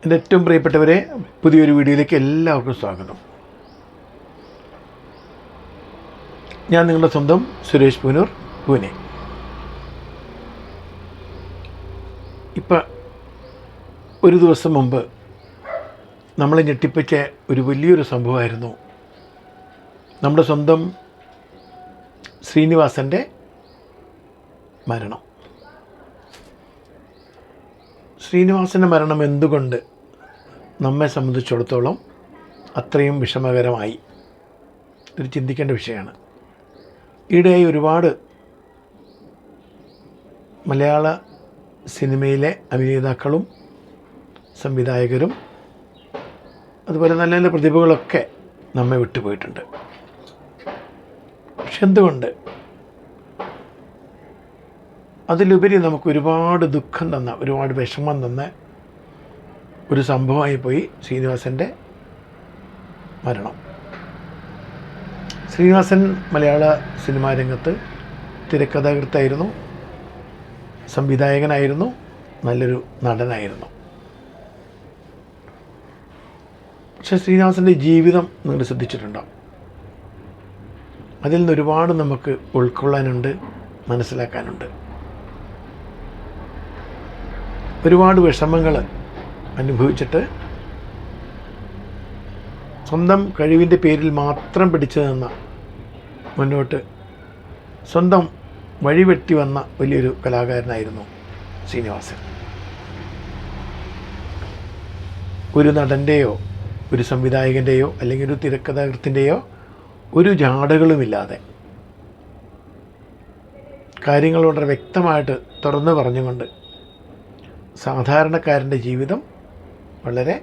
എൻ്റെ ഏറ്റവും പ്രിയപ്പെട്ടവരെ, പുതിയൊരു വീഡിയോയിലേക്ക് എല്ലാവർക്കും സ്വാഗതം. ഞാൻ നിങ്ങളുടെ സ്വന്തം സുരേഷ് പൂനൂർ, പൂനെ. ഇപ്പം ഒരു ദിവസം മുമ്പ് നമ്മളെ ഞെട്ടിപ്പിച്ച ഒരു വലിയൊരു സംഭവമായിരുന്നു നമ്മുടെ സ്വന്തം ശ്രീനിവാസൻ്റെ മരണം. ശ്രീനിവാസൻ്റെ മരണം എന്തുകൊണ്ട് നമ്മെ സംബന്ധിച്ചിടത്തോളം അത്രയും വിഷമകരമായി ഒരു ചിന്തിക്കേണ്ട വിഷയമാണ്. ഈയിടെയായി ഒരുപാട് മലയാള സിനിമയിലെ അഭിനേതാക്കളും സംവിധായകരും അതുപോലെ നല്ല നല്ല പ്രതിഭകളൊക്കെ നമ്മെ വിട്ടുപോയിട്ടുണ്ട്. പക്ഷെ എന്തുകൊണ്ട്? അതിലുപരി നമുക്ക് ഒരുപാട് ദുഃഖം തന്ന, ഒരുപാട് വിഷമം തന്ന ഒരു സംഭവമായി പോയി ശ്രീനിവാസൻ്റെ മരണം. ശ്രീനിവാസൻ മലയാള സിനിമാ രംഗത്ത് തിരക്കഥാകൃത്തായിരുന്നു, സംവിധായകനായിരുന്നു, നല്ലൊരു നടനായിരുന്നു. പക്ഷേ ശ്രീനിവാസൻ്റെ ജീവിതം നിങ്ങൾ ശ്രദ്ധിച്ചിട്ടുണ്ടോ? അതിൽ നിന്ന് ഒരുപാട് നമുക്ക് ഉൾക്കൊള്ളാനുണ്ട്, മനസ്സിലാക്കാനുണ്ട്. ഒരുപാട് വിഷമങ്ങൾ അനുഭവിച്ചിട്ട് സ്വന്തം കഴിവിൻ്റെ പേരിൽ മാത്രം പിടിച്ചു നിന്ന, മുന്നോട്ട് സ്വന്തം വഴിവെട്ടി വന്ന വലിയൊരു കലാകാരനായിരുന്നു ശ്രീനിവാസൻ. ഒരു നടൻ്റെയോ ഒരു സംവിധായകൻ്റെയോ അല്ലെങ്കിൽ ഒരു തിരക്കഥാകൃത്തിൻ്റെയോ ഒരു ജാടകളുമില്ലാതെ കാര്യങ്ങൾ വളരെ വ്യക്തമായിട്ട് തുറന്നു പറഞ്ഞുകൊണ്ട് സാധാരണക്കാരൻ്റെ ജീവിതം വളരെ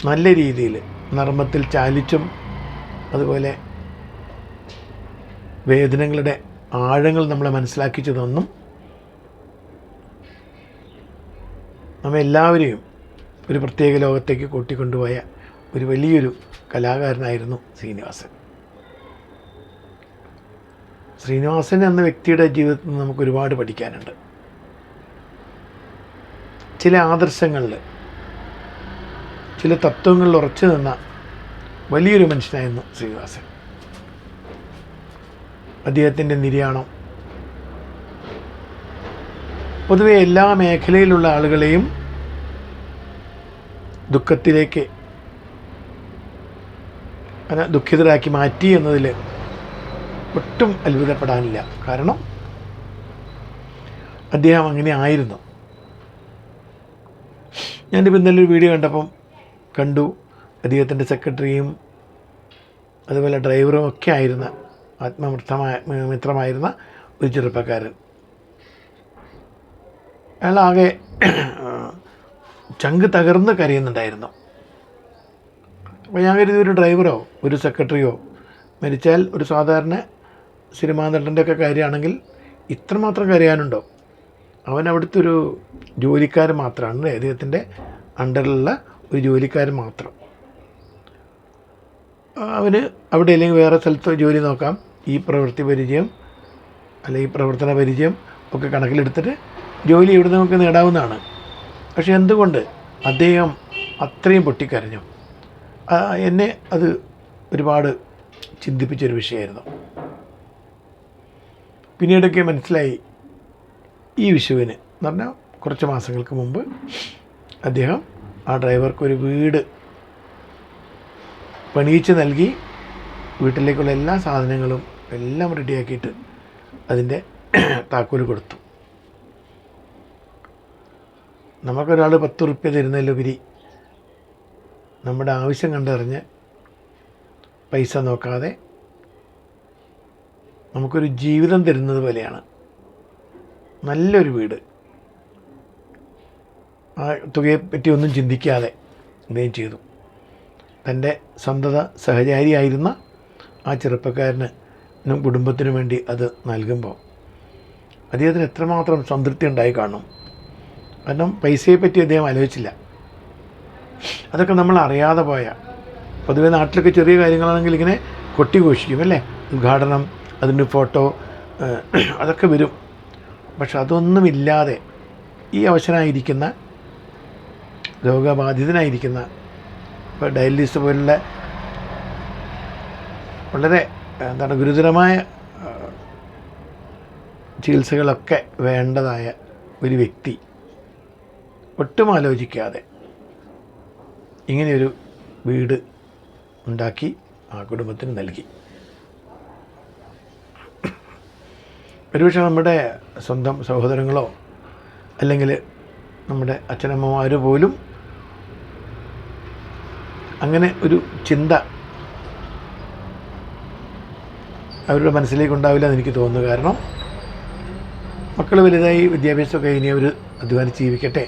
നല്ല രീതിയിൽ നർമ്മത്തിൽ ചാലിച്ചും അതുപോലെ വേദനകളുടെ ആഴങ്ങൾ നമ്മളെ മനസ്സിലാക്കിച്ചു തന്നും നമ്മെല്ലാവരെയും ഒരു പ്രത്യേക ലോകത്തേക്ക് കൂട്ടിക്കൊണ്ടുപോയ ഒരു വലിയൊരു കലാകാരനായിരുന്നു ശ്രീനിവാസൻ. ശ്രീനിവാസൻ എന്ന വ്യക്തിയുടെ ജീവിതത്തിൽ നിന്ന് നമുക്ക് ഒരുപാട് പഠിക്കാനുണ്ട്. ചില ആദർശങ്ങളിൽ, ചില തത്വങ്ങളിൽ ഉറച്ചു നിന്ന വലിയൊരു മനുഷ്യനായിരുന്നു ശ്രീനിവാസൻ. അദ്ദേഹത്തിൻ്റെ നിര്യാണം പൊതുവെ എല്ലാ മേഖലയിലുള്ള ആളുകളെയും ദുഃഖത്തിലേക്ക് ദുഃഖിതരാക്കി മാറ്റി എന്നതിൽ ഒട്ടും അത്ഭുതപ്പെടാനില്ല. കാരണം അദ്ദേഹം അങ്ങനെ ആയിരുന്നു. ഞാനിപ്പോൾ ഇന്നലെ ഒരു വീഡിയോ കണ്ടു അദ്ദേഹത്തിൻ്റെ സെക്രട്ടറിയും അതുപോലെ ഡ്രൈവറും ഒക്കെ ആയിരുന്ന മിത്രമായിരുന്ന ഒരു ചെറുപ്പക്കാരൻ. അയാളാകെ ചങ്ക് തകർന്ന് കരയുന്നുണ്ടായിരുന്നു. അപ്പോൾ ഞാൻ കരുതി ഒരു ഡ്രൈവറോ ഒരു സെക്രട്ടറിയോ മരിച്ചാൽ ഒരു സാധാരണ സിനിമാ നടൻ്റെയൊക്കെ കാര്യമാണെങ്കിൽ ഇത്രമാത്രം കരയാനുണ്ടോ? അവൻ അവിടുത്തെ ഒരു ജോലിക്കാരൻ മാത്രമാണ്, അദ്ദേഹത്തിൻ്റെ അണ്ടറിലുള്ള ഒരു ജോലിക്കാരൻ മാത്രം. അവന് അവിടെ അല്ലെങ്കിൽ വേറെ സ്ഥലത്ത് ജോലി നോക്കാം, ഈ പ്രവൃത്തി പരിചയം അല്ലെങ്കിൽ പ്രവർത്തന പരിചയം ഒക്കെ കണക്കിലെടുത്തിട്ട് ജോലി ഇവിടെ നമുക്ക് നേടാവുന്നതാണ്. പക്ഷെ എന്തുകൊണ്ട് അദ്ദേഹം അത്രയും പൊട്ടിക്കരഞ്ഞു? എന്നെ അത് ഒരുപാട് ചിന്തിപ്പിച്ചൊരു വിഷയമായിരുന്നു. പിന്നീടൊക്കെ മനസ്സിലായി, ഈ വിഷുവിന് എന്ന് പറഞ്ഞാൽ കുറച്ച് മാസങ്ങൾക്ക് മുമ്പ് അദ്ദേഹം ആ ഡ്രൈവർക്കൊരു വീട് പണിയിച്ച് നൽകി, വീട്ടിലേക്കുള്ള എല്ലാ സാധനങ്ങളും എല്ലാം റെഡിയാക്കിയിട്ട് അതിൻ്റെ താക്കോൽ കൊടുത്തു. നമുക്കൊരാൾ 10 ഉറുപ്പ്യ തരുന്നതിലുപരി നമ്മുടെ ആവശ്യം കണ്ടറിഞ്ഞ് പൈസ നോക്കാതെ നമുക്കൊരു ജീവിതം തരുന്നത് പോലെയാണ്. നല്ലൊരു വീട്, ആ തുകയെപ്പറ്റി ഒന്നും ചിന്തിക്കാതെ അദ്ദേഹം ചെയ്തു. തൻ്റെ സന്തത സഹചാരിയായിരുന്ന ആ ചെറുപ്പക്കാരനും കുടുംബത്തിനു വേണ്ടി അത് നൽകുമ്പോൾ അദ്ദേഹത്തിന് എത്രമാത്രം സംതൃപ്തി ഉണ്ടായി കാണും. കാരണം പൈസയെപ്പറ്റി അദ്ദേഹം ആലോചിച്ചില്ല. അതൊക്കെ നമ്മൾ അറിയാതെ പോയ, പൊതുവെ നാട്ടിലൊക്കെ ചെറിയ കാര്യങ്ങളാണെങ്കിൽ ഇങ്ങനെ കൊട്ടിഘോഷിക്കും അല്ലേ, ഉദ്ഘാടനം, അതിൻ്റെ ഫോട്ടോ, അതൊക്കെ വരും. പക്ഷെ അതൊന്നുമില്ലാതെ ഈ അവശനായിരിക്കുന്ന രോഗബാധിതനായിരിക്കുന്ന, ഇപ്പോൾ ഡയാലിസിസ് പോലുള്ള വളരെ ഗുരുതരമായ ചികിത്സകളൊക്കെ വേണ്ടതായ ഒരു വ്യക്തി ഒട്ടും ആലോചിക്കാതെ ഇങ്ങനെയൊരു വീട് ഉണ്ടാക്കി ആ കുടുംബത്തിന് നൽകി. ഒരുപക്ഷെ നമ്മുടെ സ്വന്തം സഹോദരങ്ങളോ അല്ലെങ്കിൽ നമ്മുടെ അച്ഛനമ്മമാർ പോലും അങ്ങനെ ഒരു ചിന്ത അവരുടെ മനസ്സിലേക്ക് ഉണ്ടാവില്ല എന്ന് എനിക്ക് തോന്നുന്നു. കാരണം മക്കൾ വലുതായി വിദ്യാഭ്യാസമൊക്കെ ഇനി അവർ അധ്വാനിച്ച് ജീവിക്കട്ടെ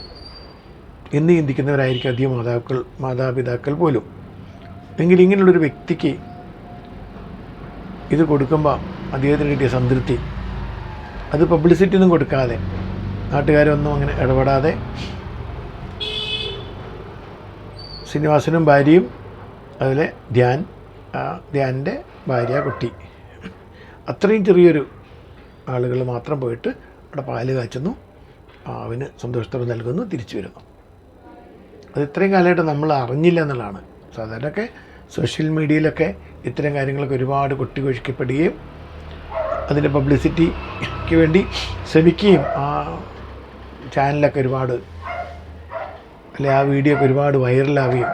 എന്ന് ചിന്തിക്കുന്നവരായിരിക്കും അധികം മാതാപിതാക്കൾ പോലും. എങ്കിലും ഇങ്ങനെയുള്ളൊരു വ്യക്തിക്ക് ഇത് കൊടുക്കുമ്പോൾ അദ്ദേഹത്തിന് കിട്ടിയ സംതൃപ്തി, അത് പബ്ലിസിറ്റി ഒന്നും കൊടുക്കാതെ, നാട്ടുകാരൊന്നും അങ്ങനെ ഇടപെടാതെ, ശ്രീനിവാസനും ഭാര്യയും അതുപോലെ ധ്യാനിൻ്റെ ഭാര്യ, കുട്ടി, അത്രയും ചെറിയൊരു ആളുകൾ മാത്രം പോയിട്ട് അവിടെ പാല് കാച്ചുന്നു, അവന് സന്തോഷത്തോടെ നൽകുന്നു, തിരിച്ചു വരുന്നു. അത് ഇത്രയും കാലമായിട്ട് നമ്മൾ അറിഞ്ഞില്ല എന്നുള്ളതാണ്. സാധാരണയൊക്കെ സോഷ്യൽ മീഡിയയിലൊക്കെ ഇത്തരം കാര്യങ്ങളൊക്കെ ഒരുപാട് കൊട്ടിഘോഷിക്കപ്പെടുകയും അതിൻ്റെ പബ്ലിസിറ്റിക്ക് വേണ്ടി ശ്രമിക്കുകയും ആ ചാനലൊക്കെ ഒരുപാട് ആ വീഡിയോ ഒക്കെ ഒരുപാട് വൈറലാവുകയും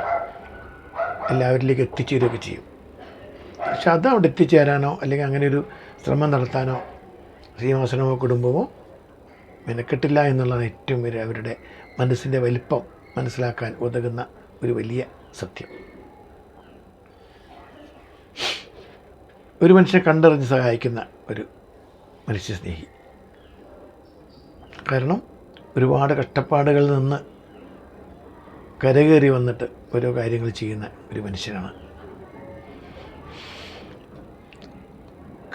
എല്ലാവരിലേക്ക് എത്തിച്ചേരുകയൊക്കെ ചെയ്യും. പക്ഷെ അത് അവിടെ എത്തിച്ചേരാനോ അല്ലെങ്കിൽ അങ്ങനെ ഒരു ശ്രമം നടത്താനോ ശ്രീനിവാസനോ കുടുംബമോ മെനക്കെട്ടില്ല എന്നുള്ളതാണ് ഏറ്റവും വലിയ അവരുടെ മനസ്സിൻ്റെ വലിപ്പം മനസ്സിലാക്കാൻ ഉതകുന്ന ഒരു വലിയ സത്യം. ഒരു മനുഷ്യനെ കണ്ടറിഞ്ഞ് സഹായിക്കുന്ന ഒരു മനുഷ്യസ്നേഹി. കാരണം ഒരുപാട് കഷ്ടപ്പാടുകളിൽ നിന്ന് കരകയറി വന്നിട്ട് ഓരോ കാര്യങ്ങൾ ചെയ്യുന്ന ഒരു മനുഷ്യനാണ്.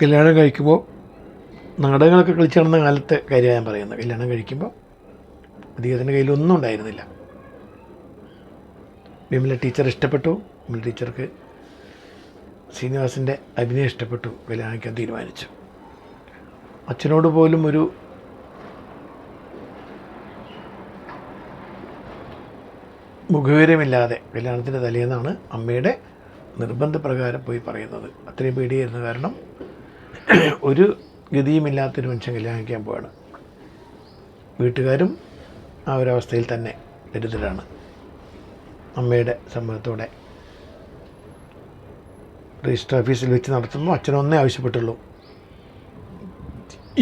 കല്യാണം കഴിക്കുമ്പോൾ നാടകങ്ങളൊക്കെ കളിച്ച് നടന്ന കാലത്തെ കാര്യമാണ് ഞാൻ പറയുന്നത്. കല്യാണം കഴിക്കുമ്പോൾ അദ്ദേഹത്തിൻ്റെ കയ്യിലൊന്നും ഉണ്ടായിരുന്നില്ല. വിമല ടീച്ചർ ഇഷ്ടപ്പെട്ടു. വിമല ടീച്ചർക്ക് ശ്രീനിവാസിൻ്റെ അഭിനയം ഇഷ്ടപ്പെട്ടു. കല്യാണം കഴിക്കാൻ തീരുമാനിച്ചു. അച്ഛനോട് പോലും ഒരു മുഖവിവരമില്ലാതെ കല്യാണത്തിൻ്റെ തലേന്നാണ് അമ്മയുടെ നിർബന്ധപ്രകാരം പോയി പറയുന്നത്. അത്രയും പേടിയായിരുന്നു. കാരണം ഒരു ഗതിയുമില്ലാത്തൊരു മനുഷ്യൻ കല്യാണം കഴിക്കാൻ പോവാണ്. വീട്ടുകാരും ആ ഒരവസ്ഥയിൽ തന്നെ ദരിദ്രരാണ്. അമ്മയുടെ സമ്മതത്തോടെ രജിസ്റ്റർ ഓഫീസിൽ വെച്ച് നടത്തുമ്പോൾ അച്ഛനൊന്നേ ആവശ്യപ്പെട്ടുള്ളൂ,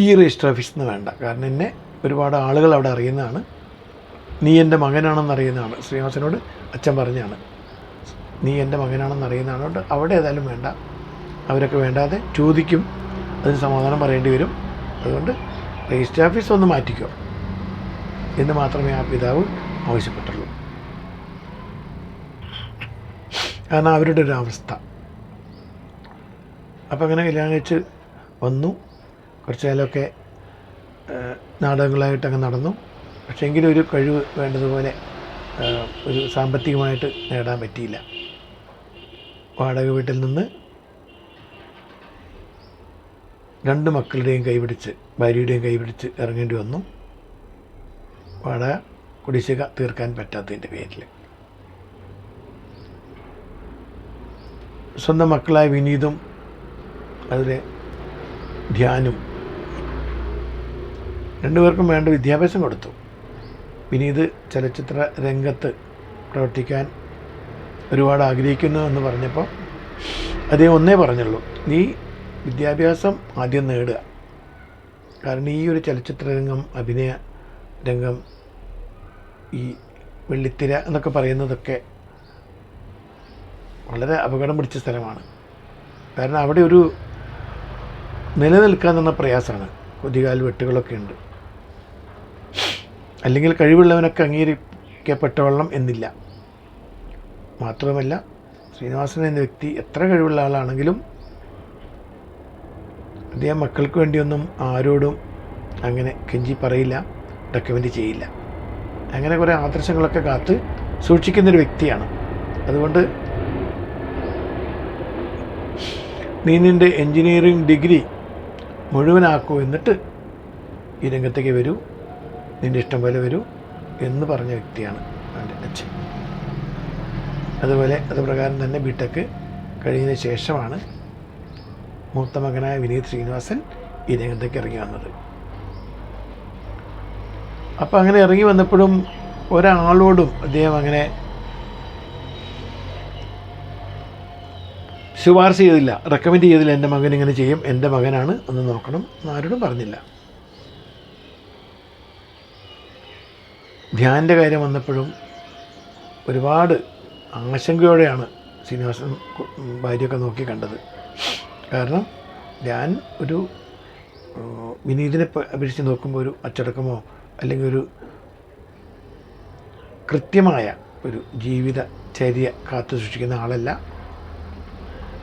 ഈ രജിസ്റ്റർ ഓഫീസിൽ നിന്ന് വേണ്ട. കാരണം എന്നെ ഒരുപാട് ആളുകൾ അവിടെ അറിയുന്നതാണ്, നീ എൻ്റെ മകനാണെന്ന് അറിയുന്നതാണ്. ശ്രീനിവാസനോട് അച്ഛൻ പറഞ്ഞാണ്, നീ എൻ്റെ മകനാണെന്ന് അറിയുന്നതാണ്. അതുകൊണ്ട് അവിടെ ഏതായാലും വേണ്ട. അവരൊക്കെ വേണ്ടാതെ ചോദിക്കും, അതിന് സമാധാനം പറയേണ്ടി വരും. അതുകൊണ്ട് രജിസ്റ്റർ ഓഫീസ് ഒന്ന് മാറ്റിക്കോ എന്ന് മാത്രമേ ആ പിതാവ് ആവശ്യപ്പെട്ടുള്ളൂ. കാരണം അവരുടെ ഒരു അവസ്ഥ. അപ്പം അങ്ങനെ കല്യാണം കഴിച്ച് വന്നു. കുറച്ച് കാലമൊക്കെ നാടകങ്ങളായിട്ട് അങ്ങ് നടന്നു. പക്ഷേ എങ്കിലും ഒരു കഴിവ് വേണ്ടതുപോലെ ഒരു സാമ്പത്തികമായിട്ട് നേടാൻ പറ്റിയില്ല. വാടക വീട്ടിൽ നിന്ന് 2 മക്കളുടെയും കൈപിടിച്ച്, ഭാര്യയുടെയും കൈപിടിച്ച് ഇറങ്ങേണ്ടി വന്നു. വാടക കുടിശ്ശിക തീർക്കാൻ പറ്റാത്തതിൻ്റെ പേരിൽ. സ്വന്തം മക്കളായ വിനീതും അതിലെ ധ്യാനും 2 പേർക്കും വേണ്ട വിദ്യാഭ്യാസം കൊടുത്തു. വിനീത് ചലച്ചിത്ര രംഗത്ത് പ്രവർത്തിക്കാൻ ഒരുപാട് ആഗ്രഹിക്കുന്നു എന്ന് പറഞ്ഞപ്പോൾ അദ്ദേഹം ഒന്നേ പറഞ്ഞുള്ളൂ, നീ വിദ്യാഭ്യാസം ആദ്യം നേടുക. കാരണം ഈ ഒരു ചലച്ചിത്ര രംഗം, അഭിനയ രംഗം, ഈ വെള്ളിത്തിര എന്നൊക്കെ പറയുന്നതൊക്കെ വളരെ അപകടം പിടിച്ച സ്ഥലമാണ്. കാരണം അവിടെ ഒരു നിലനിൽക്കാൻ തന്നെ പ്രയാസമാണ്. കുതികാൽ വെട്ടുകളൊക്കെ ഉണ്ട്. അല്ലെങ്കിൽ കഴിവുള്ളവനൊക്കെ അംഗീകരിക്കപ്പെട്ടവണ്ണം എന്നില്ല. മാത്രമല്ല ശ്രീനിവാസൻ എന്ന വ്യക്തി എത്ര കഴിവുള്ള ആളാണെങ്കിലും അദ്ദേഹം മക്കൾക്ക് വേണ്ടിയൊന്നും ആരോടും അങ്ങനെ കെഞ്ചി പറയില്ല, റെക്കമെൻഡ് ചെയ്യില്ല. അങ്ങനെ കുറേ ആദർശങ്ങളൊക്കെ കാത്ത് സൂക്ഷിക്കുന്നൊരു വ്യക്തിയാണ്. അതുകൊണ്ട് നീ നിൻ്റെ എൻജിനീയറിംഗ് ഡിഗ്രി മുഴുവനാക്കൂ, എന്നിട്ട് ഈ രംഗത്തേക്ക് വരൂ, നിൻ്റെ ഇഷ്ടം പോലെ വരൂ എന്ന് പറഞ്ഞ വ്യക്തിയാണ് അവൻ്റെ അച്ഛൻ. അതുപോലെ അതുപ്രകാരം തന്നെ ബിടെക് കഴിഞ്ഞതിന് ശേഷമാണ് മൂത്ത മകനായ വിനീത് ശ്രീനിവാസൻ ഈ രംഗത്തേക്ക് ഇറങ്ങി വന്നത്. അപ്പം അങ്ങനെ ഇറങ്ങി വന്നപ്പോഴും ഒരാളോടും അദ്ദേഹം അങ്ങനെ ശുപാർശ ചെയ്തില്ല, റെക്കമെൻഡ് ചെയ്തില്ല, എൻ്റെ മകൻ ഇങ്ങനെ ചെയ്യും, എൻ്റെ മകനാണ് ഒന്ന് നോക്കണം എന്ന് ആരോടും പറഞ്ഞില്ല. ധ്യാനിൻ്റെ കാര്യം വന്നപ്പോഴും ഒരുപാട് ആശങ്കയോടെയാണ് ശ്രീനിവാസൻ ഭാര്യയൊക്കെ നോക്കി കണ്ടത്. കാരണം ഞാൻ ഒരു വിനീതിനെ അപേക്ഷിച്ച് നോക്കുമ്പോൾ ഒരു അച്ചടക്കമോ അല്ലെങ്കിൽ ഒരു കൃത്യമായ ഒരു ജീവിതചര്യ കാത്തു സൂക്ഷിക്കുന്ന ആളല്ല.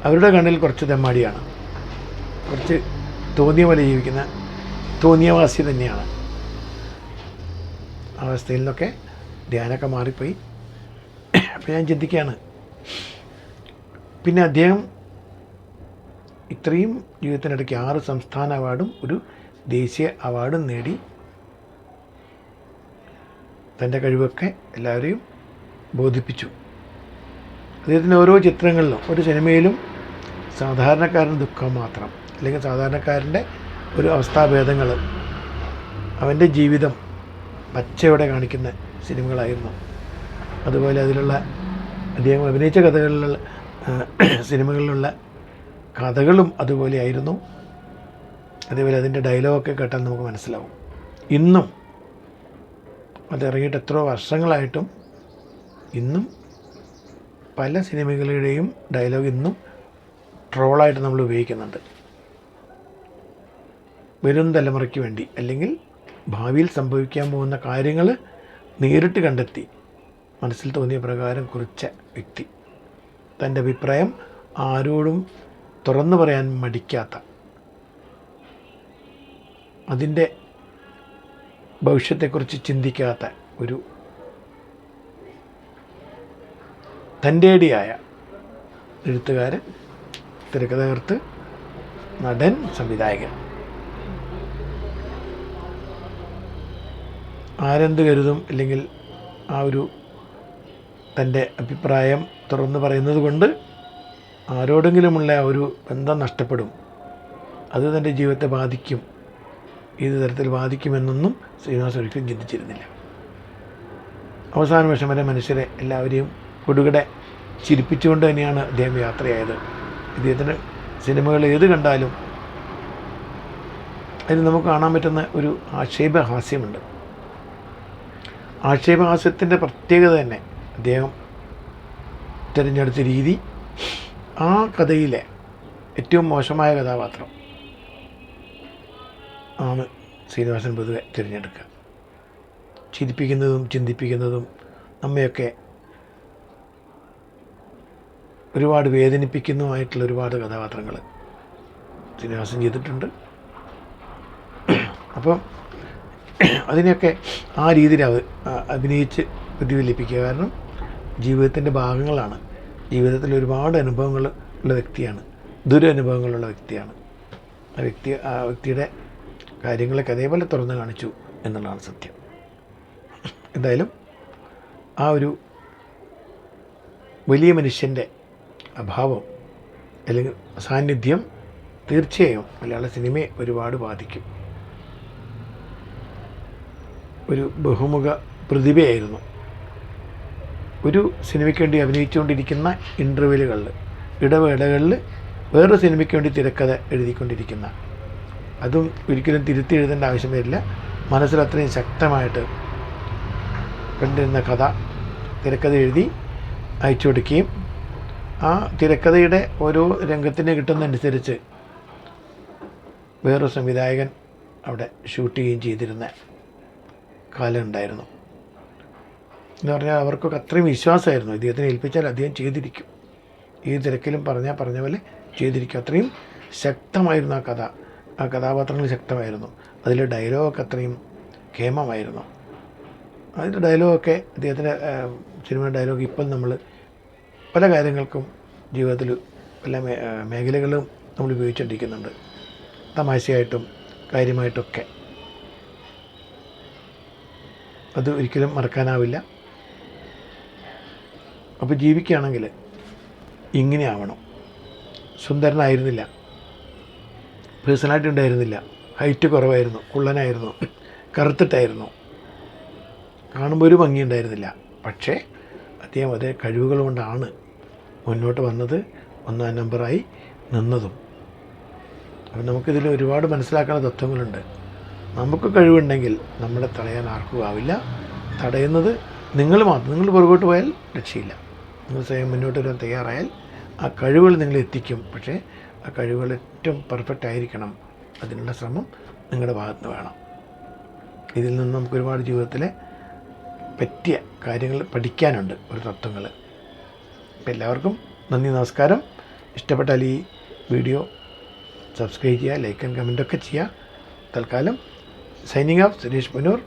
അവരുടെ കണ്ണിൽ കുറച്ച് തെമ്മാടിയാണ്, കുറച്ച് തോന്നിയ പോലെ ജീവിക്കുന്ന തോന്നിയവാസി തന്നെയാണ്. അവസ്ഥയിൽ നിന്നൊക്കെ ധ്യാനമൊക്കെ മാറിപ്പോയി. അപ്പോൾ ഞാൻ ചിന്തിക്കുകയാണ്, പിന്നെ അദ്ദേഹം ഇത്രയും ജീവിതത്തിനിടയ്ക്ക് 6 സംസ്ഥാന അവാർഡും ഒരു ദേശീയ അവാർഡും നേടി തൻ്റെ കഴിവൊക്കെ എല്ലാവരെയും ബോധിപ്പിച്ചു. അദ്ദേഹത്തിൻ്റെ ഓരോ ചിത്രങ്ങളിലും ഒരു സിനിമയിലും സാധാരണക്കാരൻ്റെ ദുഃഖം മാത്രം, അല്ലെങ്കിൽ സാധാരണക്കാരൻ്റെ ഒരു അവസ്ഥാഭേദങ്ങൾ, അവൻ്റെ ജീവിതം പച്ചയോടെ കാണിക്കുന്ന സിനിമകളായിരുന്നു. അതുപോലെ അതിലുള്ള അദ്ദേഹം അഭിനയിച്ച കഥകളിലുള്ള സിനിമകളിലുള്ള കഥകളും അതുപോലെയായിരുന്നു. അതേപോലെ അതിൻ്റെ ഡയലോഗൊക്കെ കേട്ടാൽ നമുക്ക് മനസ്സിലാവും. ഇന്നും അതിറങ്ങിയിട്ട് എത്രയോ വർഷങ്ങളായിട്ടും ഇന്നും പല സിനിമകളുടെയും ഡയലോഗ് ഇന്നും ട്രോളായിട്ട് നമ്മൾ ഉപയോഗിക്കുന്നുണ്ട്. വരും തലമുറയ്ക്ക് വേണ്ടി, അല്ലെങ്കിൽ ഭാവിയിൽ സംഭവിക്കാൻ പോകുന്ന കാര്യങ്ങൾ നേരിട്ട് കണ്ടെത്തി മനസ്സിൽ തോന്നിയ പ്രകാരം കുറിച്ച വ്യക്തി, തൻ്റെ അഭിപ്രായം ആരോടും തുറന്നു പറയാൻ മടിക്കാത്ത, അതിൻ്റെ ഭവിഷ്യത്തെക്കുറിച്ച് ചിന്തിക്കാത്ത ഒരു തൻ്റേടിയായ എഴുത്തുകാരൻ, തിരക്കഥാകൃത്ത്, നടൻ, സംവിധായകൻ. ആരെന്ത് കരുതും, അല്ലെങ്കിൽ ആ ഒരു തൻ്റെ അഭിപ്രായം തുറന്നു പറയുന്നത് കൊണ്ട് ആരോടെങ്കിലുമുള്ള ഒരു ബന്ധം നഷ്ടപ്പെടും, അത് തൻ്റെ ജീവിതത്തെ ബാധിക്കും, ഏത് തരത്തിൽ ബാധിക്കുമെന്നൊന്നും ശ്രീനിവാസൻ ഒരിക്കലും ചിന്തിച്ചിരുന്നില്ല. അവസാന വർഷം വരെ മനുഷ്യരെ എല്ലാവരെയും കൊടുകടെ ചിരിപ്പിച്ചുകൊണ്ട് തന്നെയാണ് അദ്ദേഹം യാത്രയായത്. ഇദ്ദേഹത്തിൻ്റെ സിനിമകൾ ഏത് കണ്ടാലും അതിൽ നമുക്ക് കാണാൻ പറ്റുന്ന ഒരു ആക്ഷേപഹാസ്യമുണ്ട്. ആക്ഷേപഹാസ്യത്തിൻ്റെ പ്രത്യേകത തന്നെ അദ്ദേഹം തിരഞ്ഞെടുത്ത രീതി, ആ കഥയിലെ ഏറ്റവും മോശമായ കഥാപാത്രം ആണ് ശ്രീനിവാസൻ പൊതുവെ തിരഞ്ഞെടുക്കുക. ചിരിപ്പിക്കുന്നതും ചിന്തിപ്പിക്കുന്നതും നമ്മയൊക്കെ ഒരുപാട് വേദനിപ്പിക്കുന്നതുമായിട്ടുള്ള ഒരുപാട് കഥാപാത്രങ്ങൾ ശ്രീനിവാസൻ ചെയ്തിട്ടുണ്ട്. അപ്പം അതിനെയൊക്കെ ആ രീതിയിൽ അഭിനയിച്ച് പ്രതിഫലിപ്പിക്കുക. കാരണം ജീവിതത്തിൻ്റെ ഭാഗങ്ങളാണ്, ജീവിതത്തിൽ ഒരുപാട് അനുഭവങ്ങൾ ഉള്ള വ്യക്തിയാണ്, ദുരനുഭവങ്ങളുള്ള വ്യക്തിയാണ്. ആ വ്യക്തിയുടെ കാര്യങ്ങളൊക്കെ അതേപോലെ തുറന്നു കാണിച്ചു എന്നുള്ളതാണ് സത്യം. എന്തായാലും ആ ഒരു വലിയ മനുഷ്യൻ്റെ അഭാവം അല്ലെങ്കിൽ സാന്നിധ്യം തീർച്ചയായും മലയാള സിനിമയെ ഒരുപാട് ബാധിക്കും. ഒരു ബഹുമുഖ പ്രതിഭയായിരുന്നു. ഒരു സിനിമയ്ക്ക് വേണ്ടി അഭിനയിച്ചുകൊണ്ടിരിക്കുന്ന ഇൻ്റർവ്യൂകളിൽ, ഇടവേളകളിൽ വേറൊരു സിനിമയ്ക്ക് വേണ്ടി തിരക്കഥ എഴുതിക്കൊണ്ടിരിക്കുന്ന, അതും ഒരിക്കലും തിരുത്തി എഴുതേണ്ട ആവശ്യം വരില്ല, മനസ്സിൽ അത്രയും ശക്തമായിട്ട് കണ്ടിരുന്ന കഥ തിരക്കഥ എഴുതി അയച്ചു കൊടുക്കുകയും ആ തിരക്കഥയുടെ ഓരോ രംഗത്തിന് കിട്ടുന്നതനുസരിച്ച് വേറൊരു സംവിധായകൻ അവിടെ ഷൂട്ട് ചെയ്യുകയും ചെയ്തിരുന്ന കാലം ഉണ്ടായിരുന്നു. എന്ന് പറഞ്ഞാൽ അവർക്കൊക്കെ അത്രയും വിശ്വാസമായിരുന്നു, ഇദ്ദേഹത്തിനെ ഏൽപ്പിച്ചാൽ അദ്ദേഹം ചെയ്തിരിക്കും, ഏത് തിരക്കിലും പറഞ്ഞ പോലെ ചെയ്തിരിക്കും. അത്രയും ശക്തമായിരുന്നു ആ കഥ, ആ കഥാപാത്രങ്ങൾ ശക്തമായിരുന്നു, അതിലെ ഡയലോഗൊക്കെ അത്രയും കേമമായിരുന്നു. അതിൻ്റെ ഡയലോഗൊക്കെ അദ്ദേഹത്തിൻ്റെ സിനിമയുടെ ഡയലോഗ് ഇപ്പം നമ്മൾ പല കാര്യങ്ങൾക്കും ജീവിതത്തിൽ പല മേഖലകളും നമ്മൾ ഉപയോഗിച്ചുകൊണ്ടിരിക്കുന്നുണ്ട്, തമാശയായിട്ടും കാര്യമായിട്ടൊക്കെ. അത് ഒരിക്കലും മറക്കാനാവില്ല. അപ്പോൾ ജീവിക്കുകയാണെങ്കിൽ ഇങ്ങനെ ആവണം. സുന്ദരനായിരുന്നില്ല, പേഴ്സണാലിറ്റി ഉണ്ടായിരുന്നില്ല, ഹൈറ്റ് കുറവായിരുന്നു, കുള്ളനായിരുന്നു, കറുത്തിട്ടായിരുന്നു, കാണുമ്പോൾ ഒരു ഭംഗി ഉണ്ടായിരുന്നില്ല. പക്ഷേ അദ്ദേഹം അതേ കഴിവുകൾ കൊണ്ടാണ് മുന്നോട്ട് വന്നത്, 1-ാം നമ്പറായി നിന്നതും. അപ്പം നമുക്കിതിൽ ഒരുപാട് മനസ്സിലാക്കുന്ന തത്വങ്ങളുണ്ട്. നമുക്ക് കഴിവുണ്ടെങ്കിൽ നമ്മളെ തടയാൻ ആർക്കും ആവില്ല. തടയുന്നത് നിങ്ങൾ മാത്രം. നിങ്ങൾ പുറകോട്ട് പോയാൽ രക്ഷയില്ല. നിങ്ങൾ സ്വയം മുന്നോട്ട് വരാൻ തയ്യാറായാൽ ആ കഴിവുകൾ നിങ്ങളെ എത്തിക്കും. പക്ഷേ ആ കഴിവുകൾ ഏറ്റവും പെർഫെക്റ്റ് ആയിരിക്കണം. അതിനുള്ള ശ്രമം നിങ്ങളുടെ ഭാഗത്ത് നിന്ന് വേണം. ഇതിൽ നിന്ന് നമുക്ക് ഒരുപാട് ജീവിതത്തിലെ പറ്റിയ കാര്യങ്ങൾ പഠിക്കാനുണ്ട്, ഒരു തത്വങ്ങൾ. അപ്പോൾ എല്ലാവർക്കും നന്ദി, നമസ്കാരം. ഇഷ്ടപ്പെട്ടാൽ ഈ വീഡിയോ സബ്സ്ക്രൈബ് ചെയ്യുക, ലൈക്ക് ആൻഡ് കമൻറ്റൊക്കെ ചെയ്യുക. തൽക്കാലം സൈനിങ് ഓഫ് സുരേഷ് പുനൂർ.